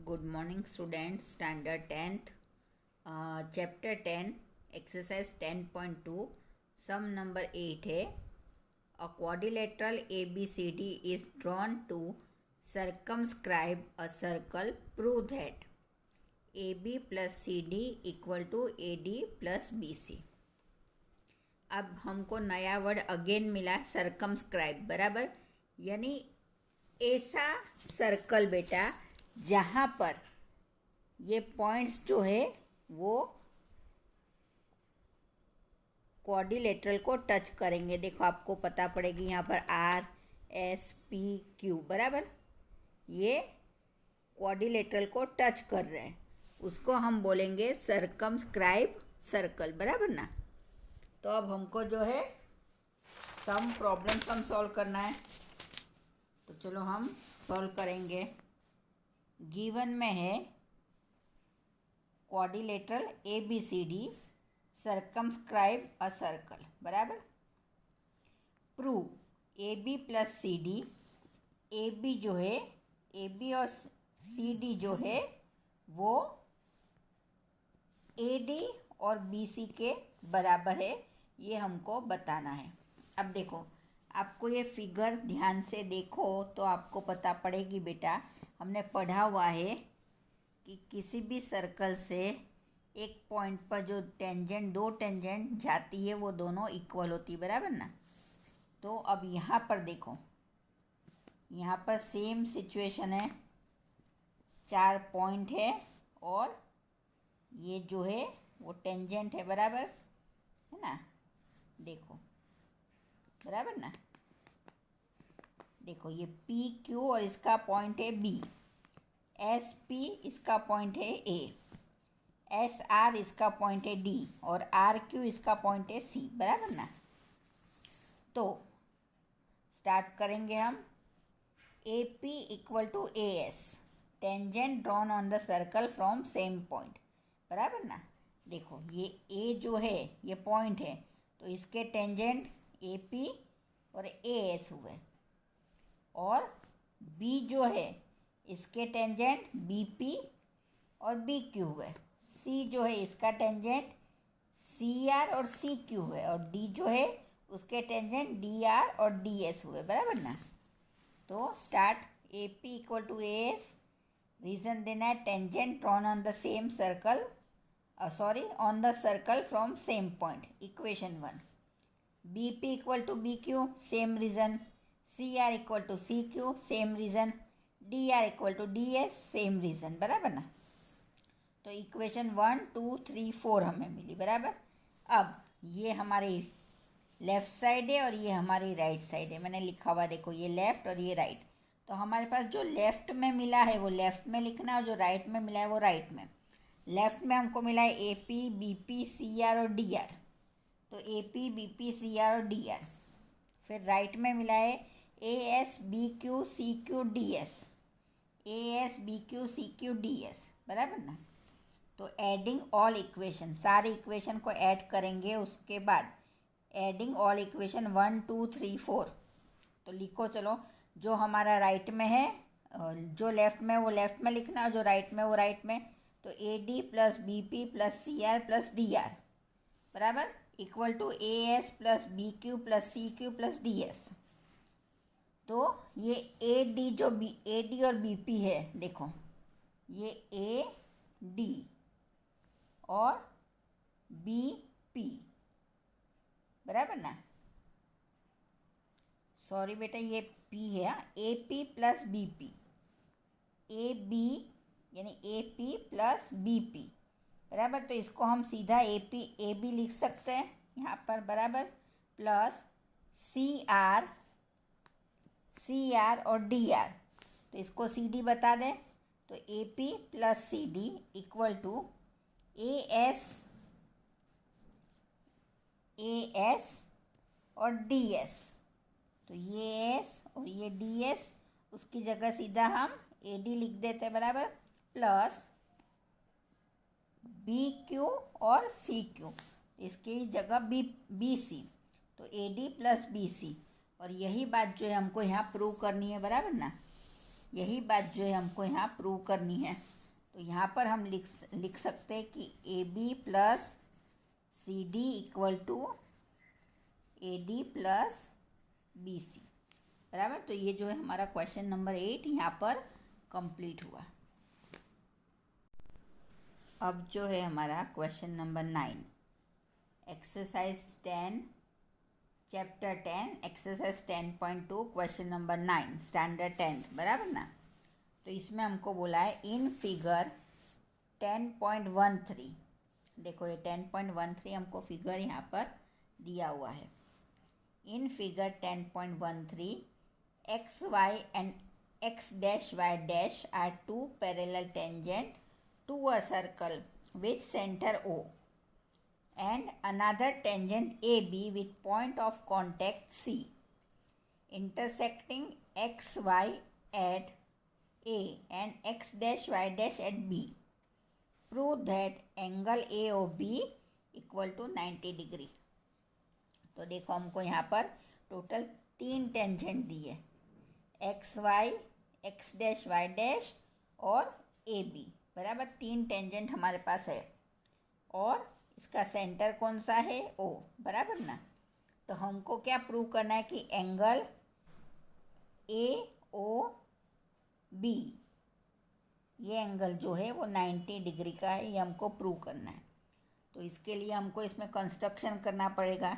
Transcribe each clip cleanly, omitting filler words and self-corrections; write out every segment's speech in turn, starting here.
Good morning, students. Standard 10th, Chapter 10, Exercise 10.2, Sum number 8 है. A quadrilateral ABCD is drawn to circumscribe a circle. Prove that AB plus CD equal to AD plus BC. अब हमको नया word again मिला, circumscribe, बराबर. यानी ऐसा circle बेटा जहाँ पर ये पॉइंट्स जो है वो क्वाड्रिलेटरल को टच करेंगे. देखो आपको पता पड़ेगी यहाँ पर आर एस पी क्यू, बराबर. ये क्वाड्रिलेटरल को टच कर रहे हैं, उसको हम बोलेंगे सर्कमस्क्राइब सर्कल, बराबर ना. तो अब हमको जो है सम प्रॉब्लम्स हम सॉल्व करना है, तो चलो हम सॉल्व करेंगे. गिवन में है quadrilateral ABCD circumscribe a circle, बराबर. Prove AB plus CD, AB जो है AB और CD जो है वो AD और BC के बराबर है, ये हमको बताना है. अब देखो, आपको ये फिगर ध्यान से देखो तो आपको पता पड़ेगी बेटा, हमने पढ़ा हुआ है कि किसी भी सर्कल से एक पॉइंट पर जो टेंजेंट, दो टेंजेंट जाती है वो दोनों इक्वल होती है, बराबर ना. तो अब यहाँ पर देखो, यहाँ पर सेम सिचुएशन है, चार पॉइंट है और ये जो है वो टेंजेंट है, बराबर है ना. देखो बराबर ना. देखो ये पी क्यू और इसका पॉइंट है बी, एस पी इसका पॉइंट है ए, एस आर इसका पॉइंट है डी और आर क्यू इसका पॉइंट है सी, बराबर ना. तो स्टार्ट करेंगे हम. A P equal to A S, tangent drawn on the circle from same point, बराबर ना. देखो ये ए जो है ये पॉइंट है, तो इसके टेंजेंट ए पी और ए एस हुए, और बी जो है इसके टेंजेंट बी पी और बी क्यू हुए. सी जो है इसका टेंजेंट सी आर और सी क्यू हुए, और डी जो है उसके टेंजेंट डी आर और डी एस हुए, बराबर ना. तो start. A P equal to A S, reason देना है tangent drawn on the same circle, on the circle from same point, equation 1. B P equal to B Q, same reason. C R equal to C Q, same reason. D R equal to D S, same reason, बराबर ना. तो equation 1 2 3 4 हमें मिली, बराबर. अब ये हमारी left side है और ये हमारी राइट साइड है. मैंने लिखा हुआ देखो, ये लेफ़्ट और ये राइट. तो हमारे पास जो लेफ़्ट में मिला है वो लेफ़्ट में लिखना है, और जो राइट में मिला है वो राइट में. लेफ़्ट में हमको मिला है A P B P C R और डी आर, तो A P B P C R और डी आर. फिर राइट में मिला है A S B Q C Q D S, A S B Q C Q D S, बराबर ना. तो एडिंग ऑल इक्वेशन, सारे इक्वेशन को ऐड करेंगे, उसके बाद एडिंग ऑल इक्वेशन 1 2 3 4. तो लिखो चलो, जो हमारा राइट में है, जो लेफ़्ट में वो लेफ़्ट में लिखना, और जो राइट में वो राइट में. तो A D plus B P plus C R plus D R, बराबर, equal to A S plus B Q plus C Q plus D S. तो ये ए डी जो बी ए डी और B P है, देखो ये A D और B P, बराबर ना. सॉरी बेटा, ये पी है, A P plus B P, A B यानी A P plus B P, बराबर. तो इसको हम सीधा ए बी लिख सकते हैं यहाँ पर, बराबर, प्लस सी आर और डी आर. तो इसको सी डी बता दें, तो A P plus C D equal to A S और डी एस. तो ये एस और ये डी एस, उसकी जगह सीधा हम ए डी लिख देते हैं, बराबर, प्लस बी क्यू और सी क्यू, इसकी जगह बी सी. तो A D plus B C, और यही बात जो है हमको यहाँ प्रूव करनी है, बराबर ना. यही बात जो है हमको यहाँ प्रूव करनी है। तो यहाँ पर हम लिख सकते हैं कि A B plus C D equal to A D plus B C, बराबर। तो ये जो है हमारा क्वेश्चन नंबर 8 यहाँ पर कंप्लीट हुआ। अब जो है हमारा question number 9, exercise 10 chapter 10 exercise 10.2 question number 9 standard 10th, बराबर ना। तो इसमें हमको बोला है इन फिगर 10.13, देखो ये 10.13 हमको फिगर यहाँ पर दिया हुआ है। In figure 10.13 X Y and X dash Y dash are two parallel tangent to a circle with center O and another tangent AB with point of contact C intersecting XY at A and X dash Y dash at B. Prove that angle AOB equal to 90 degree. तो देखो हमको यहाँ पर total 3 tangent दिए, X Y, X dash Y dash और A B, बराबर। 3 tangent हमारे पास है और इसका सेंटर कौन सा है, ओ, बराबर ना। तो हमको क्या प्रूव करना है कि एंगल ए ओ बी, ये एंगल जो है वो 90 डिग्री का है, ये हमको प्रूव करना है। तो इसके लिए हमको इसमें कंस्ट्रक्शन करना पड़ेगा।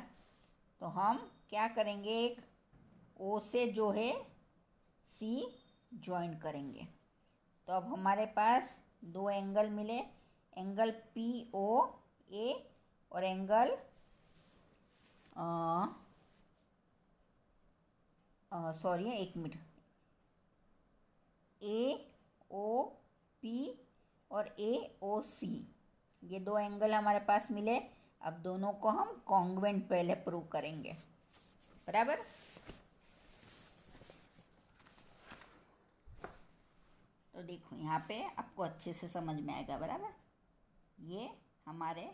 तो हम क्या करेंगे, एक ओ से जो है सी ज्वाइन करेंगे। तो अब हमारे पास 2 एंगल मिले, एंगल पी ओ ए और एंगल सॉरी एक मिनट, ए ओ पी और ए ओ सी, ये 2 एंगल हमारे पास मिले। अब दोनों को हम कॉन्ग्रुएंट पहले प्रूव करेंगे, बराबर। तो देखो यहाँ पे आपको अच्छे से समझ में आएगा, बराबर। ये हमारे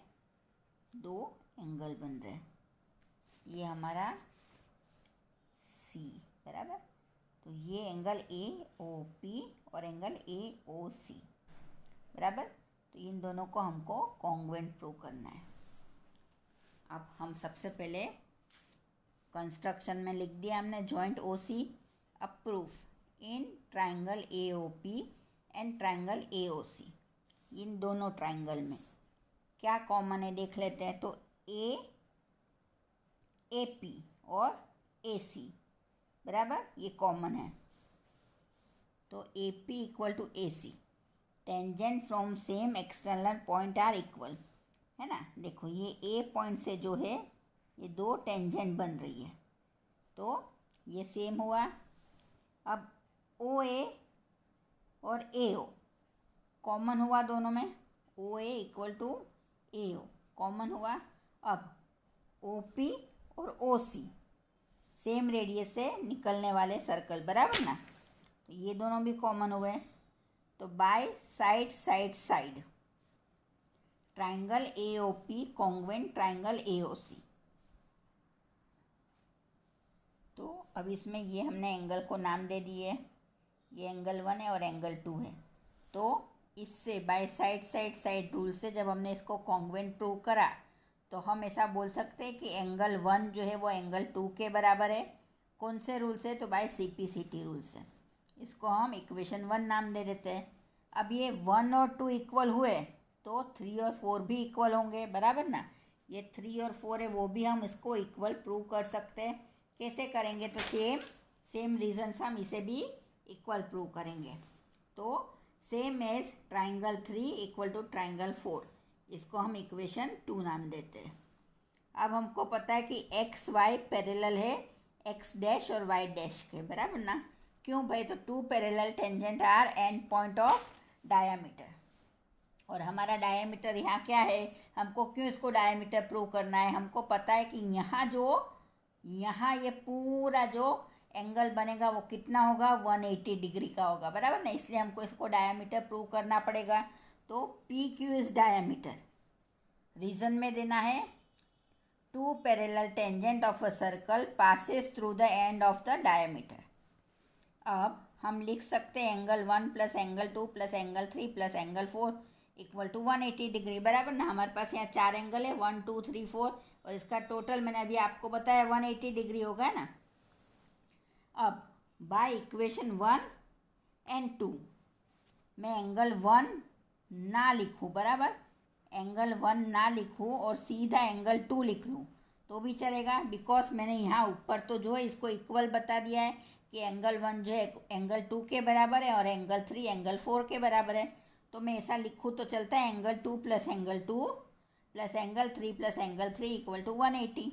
2 एंगल बन रहे हैं, ये हमारा सी, बराबर। तो ये एंगल ए ओ पी और एंगल ए ओ सी, बराबर। तो इन दोनों को हमको कॉन्ग्रुएंट प्रूव करना है। अब हम सबसे पहले कंस्ट्रक्शन में लिख दिया हमने जॉइंट ओ सी। अब proof in triangle A O P and triangle A O C, इन दोनों ट्राइंगल में क्या कॉमन है देख लेते हैं। तो ए पी और ए सी, बराबर, ये कॉमन है। तो A P equal to A C, tangent from same external point are equal, है ना। देखो ये ए पॉइंट से जो है ये 2 टेंजेंट बन रही है, तो ये सेम हुआ। अब ओ ए और ए ओ कॉमन हुआ दोनों में, O A equal to A O common हुआ। अब ओ पी और ओ सी सेम रेडियस से निकलने वाले सर्कल, बराबर ना। तो ये दोनों भी कॉमन हुए। तो by side side side triangle A O P congruent triangle A O C. तो अब इसमें ये हमने एंगल को नाम दे दिए, ये एंगल 1 है और एंगल 2 है। तो इससे bye side side side rule से जब हमने इसको कॉन्ग्रुएंट प्रूव करा तो हम ऐसा बोल सकते हैं कि एंगल 1 जो है वो एंगल 2 के बराबर है। कौन से रूल से, तो बाय CP/CT रूल से। इसको हम इक्वेशन 1 नाम दे देते हैं। अब ये 1 और 2 इक्वल हुए तो 3 और 4 भी इक्वल होंगे, बराबर ना। ये 3 और 4 है वो भी हम इसको इक्वल प्रूव कर सकते हैं। कैसे करेंगे, तो सेम रीजन से हम इसे भी इक्वल प्रूव करेंगे। तो same as triangle 3 equal to triangle 4, इसको हम इक्वेशन 2 नाम देते हैं। अब हमको पता है कि एक्स वाई पैरेलल है एक्स डैश और वाई डैश के, बराबर ना। क्यों भाई, तो 2 parallel tangent are end point of diameter, और हमारा डायामीटर यहाँ क्या है, हमको क्यों इसको डायामीटर प्रूव करना है। हमको पता है कि यहाँ ये पूरा जो एंगल बनेगा वो कितना होगा, 180 डिग्री का होगा, बराबर ना। इसलिए हमको इसको डायामीटर प्रूव करना पड़ेगा। तो P Q is diameter, reason में देना है 2 parallel tangent of a circle passes through the end of the diameter. अब हम लिख सकते हैं एंगल 1 प्लस angle 2 plus angle 3 plus angle 4 equal to 180 degree, बराबर ना। हमारे पास यहाँ 4 एंगल है, 1 2 3 4, और इसका टोटल मैंने अभी आपको बताया 180 डिग्री होगा ना। अब बाय इक्वेशन 1 एंड 2 मैं एंगल 1 ना लिखूँ, बराबर, एंगल 1 ना लिखूँ और सीधा एंगल 2 लिख लूँ तो भी चलेगा, बिकॉज मैंने यहाँ ऊपर तो जो है इसको इक्वल बता दिया है कि एंगल 1 जो है एंगल 2 के बराबर है और एंगल 3 एंगल 4 के बराबर है। तो मैं ऐसा लिखूँ तो चलता है angle 2 plus angle 2 plus angle 3 plus angle 3 equal to 180।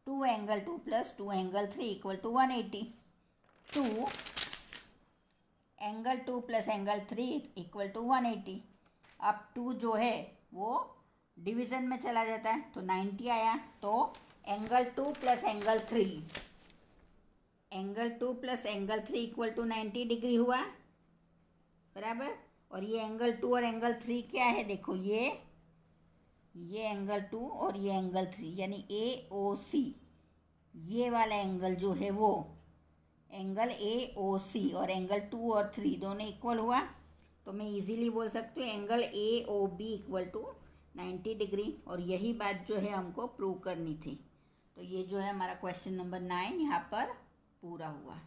2 angle 2 plus 2 angle 3 equal to 180। 2 angle 2 plus angle 3 equal to 180। अब 2 जो है वो डिवीज़न में चला जाता है तो 90 आया। तो angle 2 plus angle 3, angle 2 plus angle 3 equal to 90 degree हुआ, बराबर। और ये एंगल 2 और एंगल 3 क्या है, देखो ये एंगल 2 और ये एंगल 3 यानी AOC, ये वाला एंगल जो है वो एंगल AOC और एंगल 2 और 3 दोनों इक्वल हुआ। तो मैं इजीली बोल सकती हूँ angle AOB equal to 90 degree. और यही बात जो है हमको प्रूव करनी थी। तो ये जो है हमारा क्वेश्चन नंबर 9 यहाँ पर पूरा हुआ।